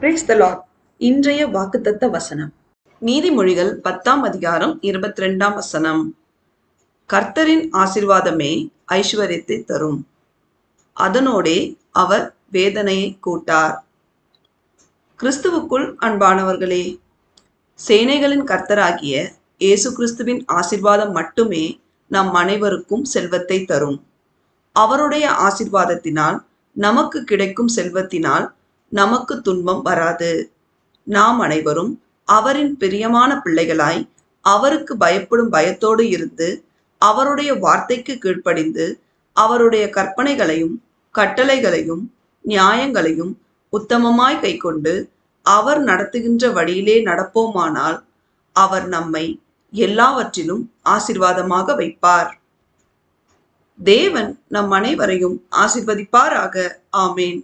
Praise the Lord. இன்றைய வாக்குத்தத்த வசனம் நீதிமொழிகள் 10ஆம் அதிகாரம் 22ஆம் வசனம். கர்த்தரின் ஆசீர்வாதமே ஐஸ்வர்யத்தை தரும், அதனோடே அவர் வேதனையை கூட்டார். கிறிஸ்துவுக்குள் அன்பானவர்களே, சேனைகளின் கர்த்தராகிய இயேசு கிறிஸ்துவின் ஆசீர்வாதம் மட்டுமே நம் அனைவருக்கும் செல்வத்தை தரும். அவருடைய ஆசீர்வாதத்தினால், நமக்கு கிடைக்கும் செல்வத்தினால் நமக்கு துன்பம் வராது. நாம் அனைவரும் அவரின் பிரியமான பிள்ளைகளாய் அவருக்கு பயப்படும் பயத்தோடு இருந்து அவருடைய வார்த்தைக்கு கீழ்ப்படிந்து அவருடைய கற்பனைகளையும் கட்டளைகளையும் நியாயங்களையும் உத்தமமாய் கைக்கொண்டு அவர் நடத்துகின்ற வழியிலே நடப்போமானால் அவர் நம்மை எல்லாவற்றிலும் ஆசீர்வாதமாக வைப்பார். தேவன் நம் அனைவரையும் ஆசீர்வதிப்பாராக. ஆமேன்.